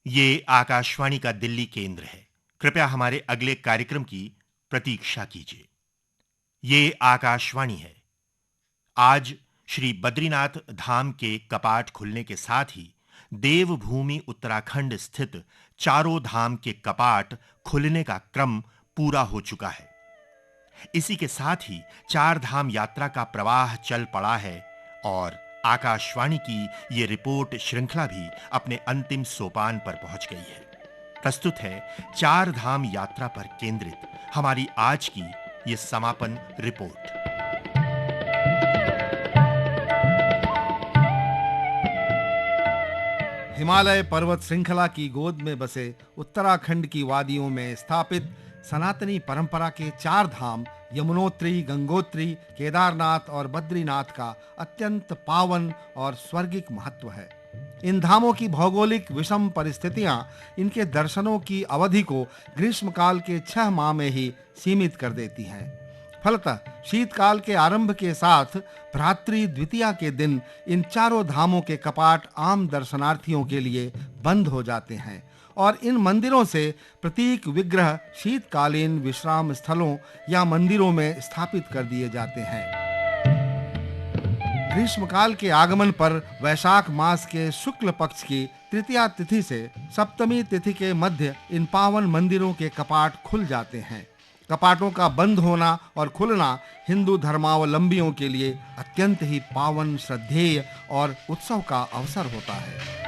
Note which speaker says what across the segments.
Speaker 1: ये आकाशवाणी का दिल्ली केंद्र है। कृपया हमारे अगले कार्यक्रम की प्रतीक्षा कीजिए। ये आकाशवाणी है। आज श्री बद्रीनाथ धाम के कपाट खुलने के साथ ही देवभूमि उत्तराखंड स्थित चारों धाम के कपाट खुलने का क्रम पूरा हो चुका है। इसी के साथ ही चार धाम यात्रा का प्रवाह चल पड़ा है और आकाशवाणी की ये रिपोर्ट श्रृंखला भी अपने अंतिम सोपान पर पहुंच गई है। प्रस्तुत है चार धाम यात्रा पर केंद्रित हमारी आज की ये समापन रिपोर्ट।
Speaker 2: हिमालय पर्वत श्रृंखला की गोद में बसे उत्तराखंड की वादियों में स्थापित सनातनी परंपरा के चार धाम यमुनोत्री, गंगोत्री, केदारनाथ और बद्रीनाथ का अत्यंत पावन और स्वर्गिक महत्व है। इन धामों की भौगोलिक विषम परिस्थितियां इनके दर्शनों की अवधि को ग्रीष्मकाल के 6 माह में ही सीमित कर देती हैं। फलतः शीतकाल के आरंभ के साथ भ्रातृ द्वितीया के दिन इन चारों धामों के कपाट आम दर्शनार्थियों के लिए बंद हो जाते हैं और इन मंदिरों से प्रतीक विग्रह शीतकालीन विश्राम स्थलों या मंदिरों में स्थापित कर दिए जाते हैं। ग्रीष्मकाल के आगमन पर वैशाख मास के शुक्ल पक्ष की तृतीया तिथि से सप्तमी तिथि के मध्य इन पावन मंदिरों के कपाट खुल जाते हैं। कपाटों का बंद होना और खुलना हिंदू धर्मावलंबियों के लिए अत्यंत ही पावन, श्रद्धेय और उत्सव का अवसर होता है।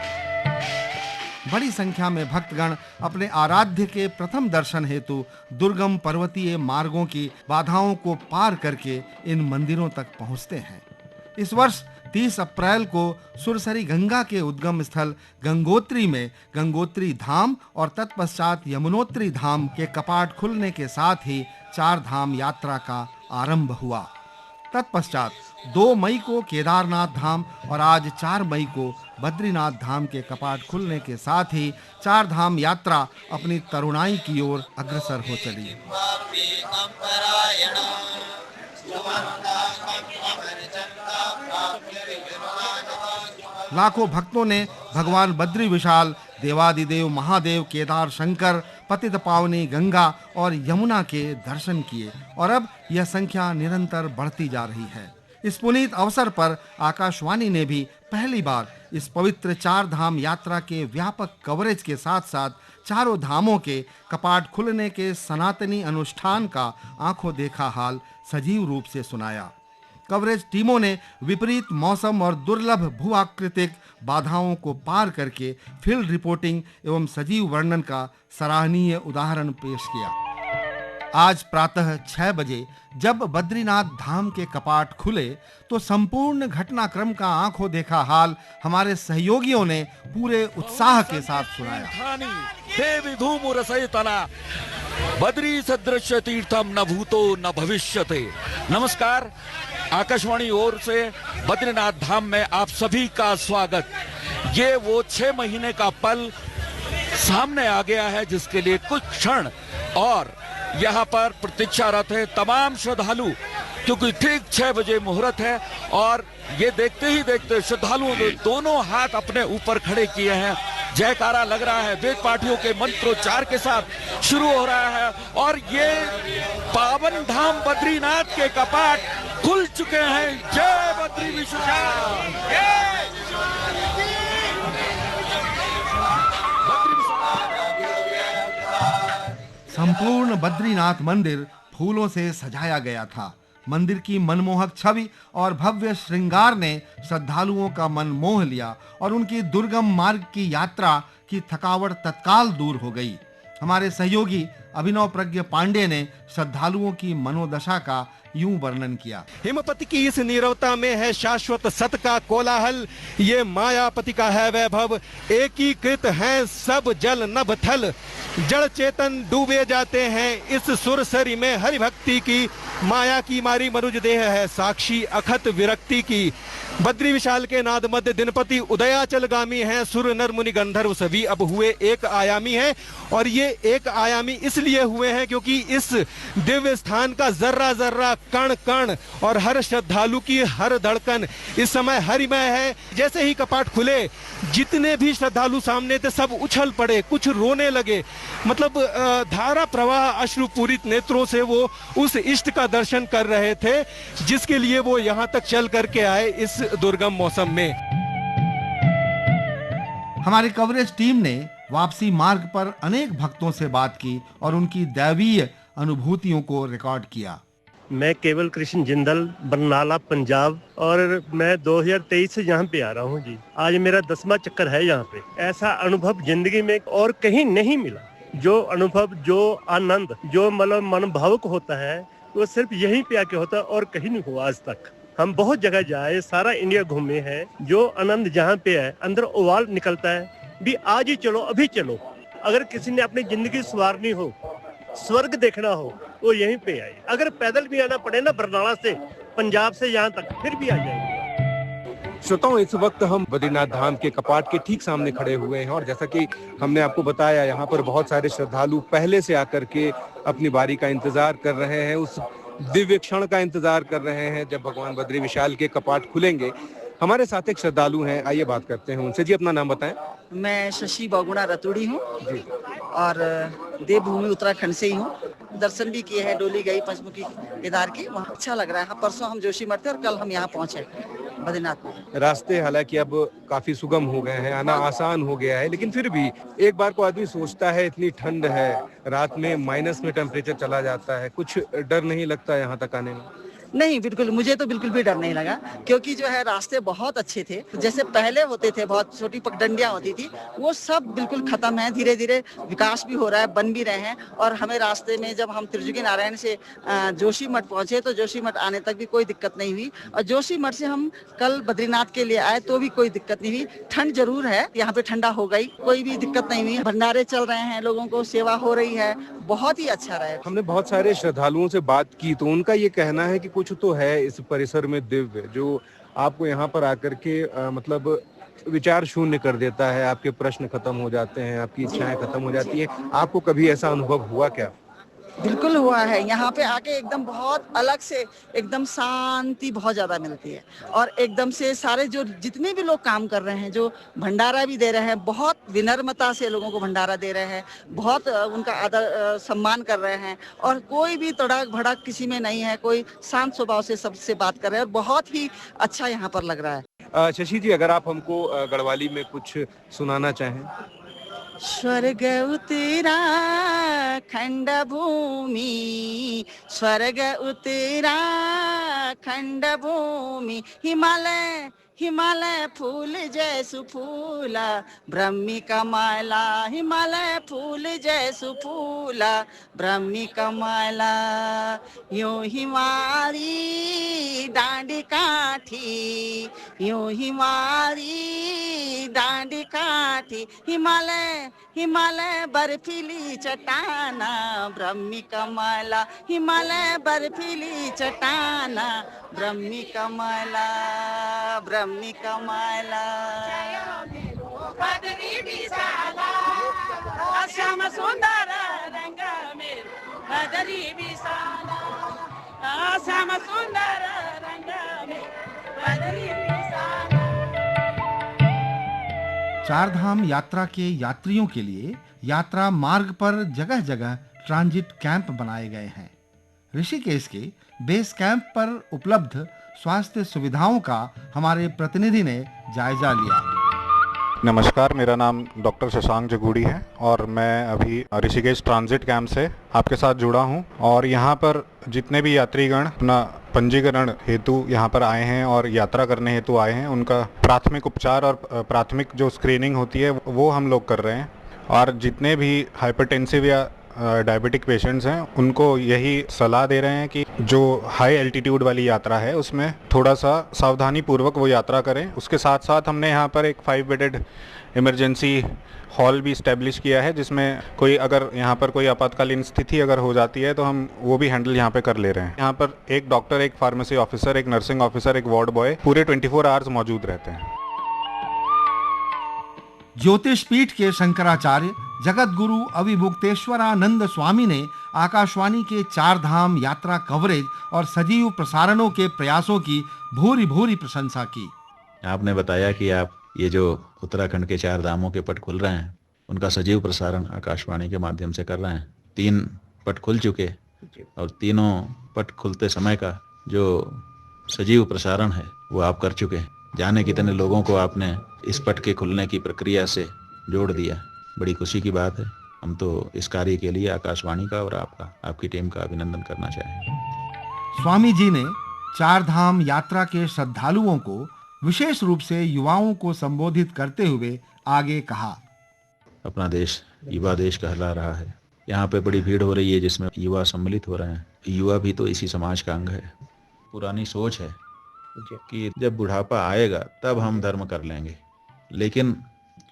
Speaker 2: बड़ी संख्या में भक्तगण अपने आराध्य के प्रथम दर्शन हेतु दुर्गम पर्वतीय मार्गों की बाधाओं को पार करके इन मंदिरों तक पहुंचते हैं। इस वर्ष 30 अप्रैल को सुरसरी गंगा के उद्गम स्थल गंगोत्री में गंगोत्री धाम और तत्पश्चात यमुनोत्री धाम के कपाट खुलने के साथ ही चार धाम यात्रा का आरंभ हुआ। तत्पश्चात 2 मई को केदारनाथ धाम और आज 4 मई को बद्रीनाथ धाम के कपाट खुलने के साथ ही चार धाम यात्रा अपनी तरुणाई की ओर अग्रसर हो चली। लाखों भक्तों ने भगवान बद्री विशाल, देवादिदेव महादेव केदार शंकर, पतित पावनी गंगा और यमुना के दर्शन किए और अब यह संख्या निरंतर बढ़ती जा रही है। इस पुनीत अवसर पर आकाशवाणी ने भी पहली बार इस पवित्र चार धाम यात्रा के व्यापक कवरेज के साथ-साथ चारों धामों के कपाट खुलने के सनातनी अनुष्ठान का आंखों देखा हाल सजीव रूप से सुनाया। कवरेज टीमों ने विपरीत मौसम और दुर्लभ भू-आकृतिक बाधाओं को पार करके फील्ड रिपोर्टिंग एवं सजीव वर्णन का सराहनीय उदाहरण पेश किया। आज प्रातः 6 बजे जब बद्रीनाथ धाम के कपाट खुले तो संपूर्ण घटनाक्रम का आंखों देखा हाल हमारे सहयोगियों ने पूरे उत्साह के साथ सुनाया।
Speaker 3: देवी धूम रसयतला बद्री सदृश तीर्थम न भूतो न भविष्यते। नमस्कार, आकाशवाणी ओर से बद्रीनाथ धाम में आप सभी का स्वागत। ये वो 6 महीने का पल सामने आ गया है जिसके लिए कुछ क्षण और यहाँ पर प्रतीक्षारत है तमाम श्रद्धालु, क्योंकि ठीक 6 बजे मुहूर्त है और ये देखते ही देखते श्रद्धालुओं ने दोनों हाथ अपने ऊपर खड़े किए हैं। जयकारा लग रहा है, वेद पाठियों के मंत्रोच्चार के साथ शुरू हो रहा है और ये पावन धाम बद्रीनाथ के कपाट खुल चुके हैं। जय बद्री विशाल।
Speaker 2: संपूर्ण बद्रीनाथ मंदिर फूलों से सजाया गया था। मंदिर की मनमोहक छवि और भव्य श्रृंगार ने श्रद्धालुओं का मन मोह लिया और उनकी दुर्गम मार्ग की यात्रा की थकावट तत्काल दूर हो गई। हमारे सहयोगी अभिनव प्रज्ञ पांडे ने श्रद्धालुओं की मनोदशा का यूं वर्णन किया।
Speaker 4: हिमपति की इस नीरवता में है शाश्वत सत का कोलाहल, ये मायापति का है वैभव। एकीकृत हैं सब जल नभ थल, जड़ चेतन डूबे जाते हैं इस सुरसरी में हरि भक्ति की। माया की मारी मनुज देह है साक्षी अखत विरक्ति की। बद्री विशाल के नाद मध्य दिनपति उदयाचलगामी हैं, सुर नर मुनि गंधर्व सभी अब हुए एक आयामी हैं और ये एक आयामी इसलिए इसलिए हुए हैं क्योंकि इस दिव्य स्थान का जर्रा जर्रा, कण कण और हर श्रद्धालु की हर धड़कन इस समय हरिमय है। जैसे ही कपाट खुले, जितने भी श्रद्धालु सामने थे सब उछल पड़े, कुछ रोने लगे। मतलब धारा प्रवाह अश्रुपूरित नेत्रों से वो उस इष्ट का दर्शन कर रहे थे जिसके लिए वो यहाँ तक चल करके आए इस दुर्गम मौसम में।
Speaker 2: हमारी कवरेज टीम ने वापसी मार्ग पर अनेक भक्तों से बात की और उनकी दैवीय अनुभूतियों को रिकॉर्ड किया।
Speaker 5: मैं केवल कृष्ण जिंदल, बरनाला, पंजाब, और मैं 2023 से यहाँ पे आ रहा हूँ जी। आज मेरा 10वां चक्कर है यहाँ पे। ऐसा अनुभव जिंदगी में और कहीं नहीं मिला। जो अनुभव, जो आनंद, जो मतलब मन भावुक होता है वो सिर्फ यहीं पे आके होता है और कहीं नहीं हुआ आज तक। हम बहुत जगह जाए, सारा इंडिया घूमे हैं, जो आनंद जहाँ पे है अंदर उबाल निकलता है भी आज ही चलो, अभी चलो। अगर किसी ने अपनी जिंदगी संवारनी हो, स्वर्ग देखना हो, वो यहीं पे आए। अगर पैदल भी आना पड़े ना बरनाला से, पंजाब से यहाँ तक, फिर भी आ जाएंगे।
Speaker 4: श्रोताओं, इस वक्त हम बद्रीनाथ धाम के कपाट के ठीक सामने खड़े हुए हैं और जैसा कि हमने आपको बताया, यहाँ पर बहुत सारे श्रद्धालु पहले से आकर के अपनी बारी का इंतजार कर रहे हैं, उस दिव्य क्षण का इंतजार कर रहे हैं जब भगवान बद्री विशाल के कपाट खुलेंगे। हमारे साथ एक श्रद्धालु हैं, आइए बात करते हैं उनसे। जी, अपना नाम बताएं।
Speaker 6: मैं शशि बहुगुणा रतुड़ी हूँ और देवभूमि उत्तराखंड से ही हूँ। दर्शन भी किए हैं, डोली गई पंचमुखी केदार की, वहाँ अच्छा लग रहा है। परसों हम जोशीमठ थे और कल हम यहाँ पहुँचे बद्रीनाथ में।
Speaker 4: रास्ते हालांकि अब काफी सुगम हो गए हैं, आना आसान हो गया है, लेकिन फिर भी एक बार को आदमी सोचता है इतनी ठंड है, रात में माइनस में टेम्परेचर चला जाता है, कुछ डर नहीं लगता यहाँ तक आने में?
Speaker 6: नहीं, बिल्कुल, मुझे तो बिल्कुल भी डर नहीं लगा क्योंकि जो है रास्ते बहुत अच्छे थे। जैसे पहले होते थे, बहुत छोटी पगडंडियां होती थी, वो सब बिल्कुल खत्म है। धीरे धीरे विकास भी हो रहा है, बन भी रहे हैं। और हमें रास्ते में जब हम त्रिजुगी नारायण से जोशीमठ पहुंचे तो जोशीमठ आने तक भी कोई दिक्कत नहीं हुई, और जोशीमठ से हम कल बद्रीनाथ के लिए आए तो भी कोई दिक्कत नहीं हुई। ठंड जरूर है, यहाँ पे ठंडा हो गई, कोई भी दिक्कत नहीं हुई। भंडारे चल रहे हैं, लोगों को सेवा हो रही है, बहुत ही अच्छा रहा।
Speaker 4: हमने बहुत सारे श्रद्धालुओं से बात की तो उनका ये कहना है कि कुछ तो है इस परिसर में दिव्य, जो आपको यहाँ पर आकर के मतलब विचार शून्य कर देता है, आपके प्रश्न खत्म हो जाते हैं, आपकी इच्छाएं खत्म हो जाती हैं। आपको कभी ऐसा अनुभव हुआ क्या?
Speaker 6: बिल्कुल हुआ है। यहाँ पे आके एकदम बहुत अलग से एकदम शांति बहुत ज्यादा मिलती है, और एकदम से सारे जो जितने भी लोग काम कर रहे हैं, जो भंडारा भी दे रहे हैं, बहुत विनम्रता से लोगों को भंडारा दे रहे हैं, बहुत उनका आदर सम्मान कर रहे हैं, और कोई भी तड़क भड़क किसी में नहीं है, कोई शांत स्वभाव से सबसे बात कर रहे हैं और बहुत ही अच्छा यहाँ पर लग रहा है।
Speaker 4: शशि जी, अगर आप हमको गढ़वाली में कुछ सुनाना चाहें।
Speaker 6: स्वर्ग उत्तराखंड भूमि, स्वर्ग उत्तराखंड भूमि, हिमालय हिमालय फूल जैसु फूला, ब्रह्मी कमला, हिमालय फूल जैसु फूला, ब्रह्मी कमला, यूं हिमारी डांडी काठी, यूं हिमारी डांडी काठी, हिमालय हिमालय बर्फीली चटाना, ब्रह्मी कमला, हिमालय बर्फीली चटाना, ब्रह्मी कमला, ब्रह्मी कमला, बद्री विशाला, श्याम सुंदर रंग में, बद्री विशाला, श्याम सुंदर रंग में, बद्री विशाला।
Speaker 2: चारधाम यात्रा के यात्रियों के लिए यात्रा मार्ग पर जगह-जगह ट्रांजिट कैंप बनाए गए हैं। ऋषिकेश के बेस कैंप पर उपलब्ध स्वास्थ्य सुविधाओं का हमारे प्रतिनिधि ने जायजा लिया।
Speaker 7: नमस्कार, मेरा नाम डॉक्टर शशांक जगूड़ी है और मैं अभी ऋषिकेश ट्रांजिट कैंप से आपके साथ जुड़ा हूं। और यहां पर जितने भी यात्रीगण अपना पंजीकरण हेतु यहां पर आए हैं और यात्रा करने हेतु आए हैं, उनका प्राथमिक उपचार और प्राथमिक जो स्क्रीनिंग होती है वो हम लोग कर रहे हैं। और जितने भी हाइपरटेंसिव या डायबिटिक पेशेंट्स हैं, उनको यही सलाह दे रहे हैं कि जो हाई एल्टीट्यूड वाली यात्रा है उसमें थोड़ा सा सावधानी पूर्वक वो यात्रा करें। उसके साथ साथ हमने यहाँ पर एक 5 बेडेड इमरजेंसी हॉल भी इस्टेब्लिश किया है, जिसमें कोई अगर यहाँ पर कोई आपातकालीन स्थिति अगर हो जाती है तो हम वो भी हैंडल यहाँ पे कर ले रहे हैं। यहाँ पर एक डॉक्टर, एक फार्मेसी ऑफिसर, एक नर्सिंग ऑफिसर, एक वार्ड बॉय पूरे 24 आवर्स मौजूद रहते हैं।
Speaker 2: ज्योतिष पीठ के शंकराचार्य जगत गुरु अविमुक्तेश्वरानंद स्वामी ने आकाशवाणी के चार धाम यात्रा कवरेज और सजीव प्रसारणों के प्रयासों की भूरी भूरी प्रशंसा की।
Speaker 8: आपने बताया कि आप ये जो उत्तराखंड के चार धामों के पट खुल रहे हैं उनका सजीव प्रसारण आकाशवाणी के माध्यम से कर रहे हैं। 3 पट खुल चुके और तीनों पट खुलते समय का जो सजीव प्रसारण है वो आप कर चुके हैं। जाने कितने लोगों को आपने इस पट के खुलने की प्रक्रिया से जोड़ दिया। बड़ी खुशी की बात है। हम तो इस कार्य के लिए आकाशवाणी का और आपकी टीम का अभिनंदन करना चाहेंगे।
Speaker 2: स्वामी जी ने चार धाम यात्रा के श्रद्धालुओं को विशेष रूप से युवाओं को संबोधित करते हुए आगे कहा।
Speaker 8: अपना देश युवा देश कहला रहा है। यहाँ पे बड़ी भीड़ हो रही है जिसमें युवा सम्मिलित हो रहे हैं। युवा भी तो इसी समाज का अंग है। पुरानी सोच है कि जब बुढ़ापा आएगा तब हम धर्म कर लेंगे, लेकिन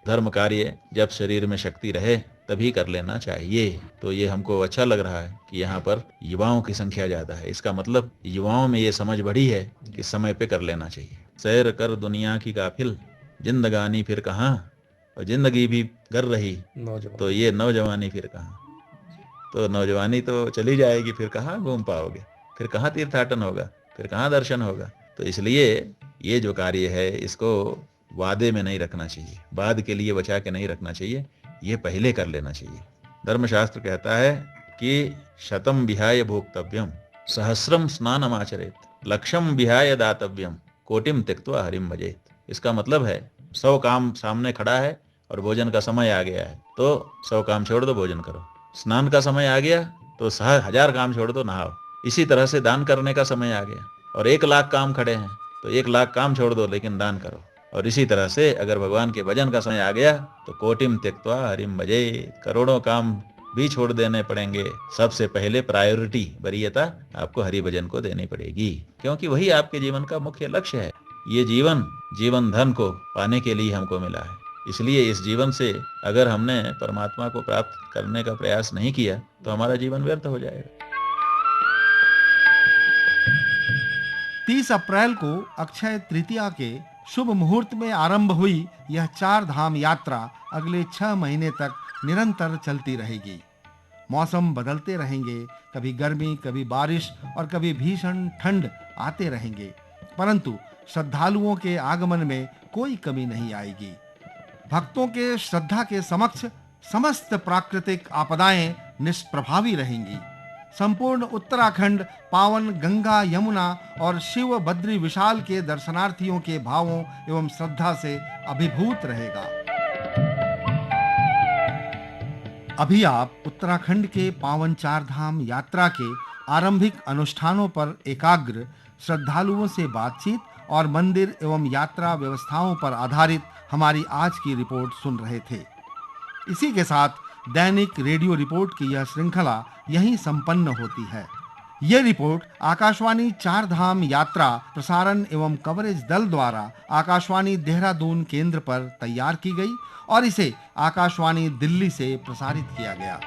Speaker 8: धर्म कार्य जब शरीर में शक्ति रहे तभी कर लेना चाहिए। तो ये हमको अच्छा लग रहा है कि यहाँ पर युवाओं की संख्या ज्यादा है। इसका मतलब युवाओं में ये समझ बढ़ी है कि समय पे कर लेना चाहिए। सैर कर दुनिया की काफिल, जिंदगानी फिर कहाँ, और जिंदगी भी कर रही तो ये नौजवानी फिर कहाँ। तो नौजवानी तो चली जाएगी, फिर कहाँ घूम पाओगे, फिर कहाँ तीर्थाटन होगा, फिर कहाँ दर्शन होगा। तो इसलिए ये जो कार्य है इसको वादे में नहीं रखना चाहिए, बाद के लिए बचा के नहीं रखना चाहिए, ये पहले कर लेना चाहिए। धर्मशास्त्र कहता है कि शतम विहाय भोक्तव्यम, सहस्रम स्नानम आचरेत, लक्षम विहाय दातव्यम, कोटिम त्यक्त्वा हरिम भजेत। इसका मतलब है 100 काम सामने खड़ा है और भोजन का समय आ गया है तो 100 काम छोड़ दो, भोजन करो। स्नान का समय आ गया तो 1000 काम छोड़ दो, नहाओ। इसी तरह से दान करने का समय आ गया और 1 लाख काम खड़े हैं तो 1 लाख काम छोड़ दो लेकिन दान करो। और इसी तरह से अगर भगवान के भजन का समय आ गया तो कोटिम त्यक्त्वा हरिम भजेत, करोड़ों काम भी छोड़ देने पड़ेंगे। सबसे पहले प्रायोरिटी, वरीयता आपको हरि भजन को देनी पड़ेगी, क्योंकि वही आपके जीवन का मुख्य लक्ष्य है। ये जीवन धन को पाने के लिए हमको मिला है। इसलिए इस जीवन से अगर हमने परमात्मा को प्राप्त करने का प्रयास नहीं किया तो हमारा जीवन व्यर्थ हो जाएगा।
Speaker 2: 30 अप्रैल को अक्षय तृतीया के शुभ मुहूर्त में आरंभ हुई यह चार धाम यात्रा अगले 6 महीने तक निरंतर चलती रहेगी। मौसम बदलते रहेंगे, कभी गर्मी, कभी बारिश और कभी भीषण ठंड आते रहेंगे, परंतु श्रद्धालुओं के आगमन में कोई कमी नहीं आएगी। भक्तों के श्रद्धा के समक्ष समस्त प्राकृतिक आपदाएं निष्प्रभावी रहेंगी। संपूर्ण उत्तराखंड पावन गंगा, यमुना और शिव बद्री विशाल के दर्शनार्थियों के भावों एवं श्रद्धा से अभिभूत रहेगा। अभी आप उत्तराखंड के पावन चार धाम यात्रा के आरंभिक अनुष्ठानों पर एकाग्र श्रद्धालुओं से बातचीत और मंदिर एवं यात्रा व्यवस्थाओं पर आधारित हमारी आज की रिपोर्ट सुन रहे थे। इसी के साथ दैनिक रेडियो रिपोर्ट की यह श्रृंखला यहीं संपन्न होती है। यह रिपोर्ट आकाशवाणी चार धाम यात्रा प्रसारण एवं कवरेज दल द्वारा आकाशवाणी देहरादून केंद्र पर तैयार की गई और इसे आकाशवाणी दिल्ली से प्रसारित किया गया।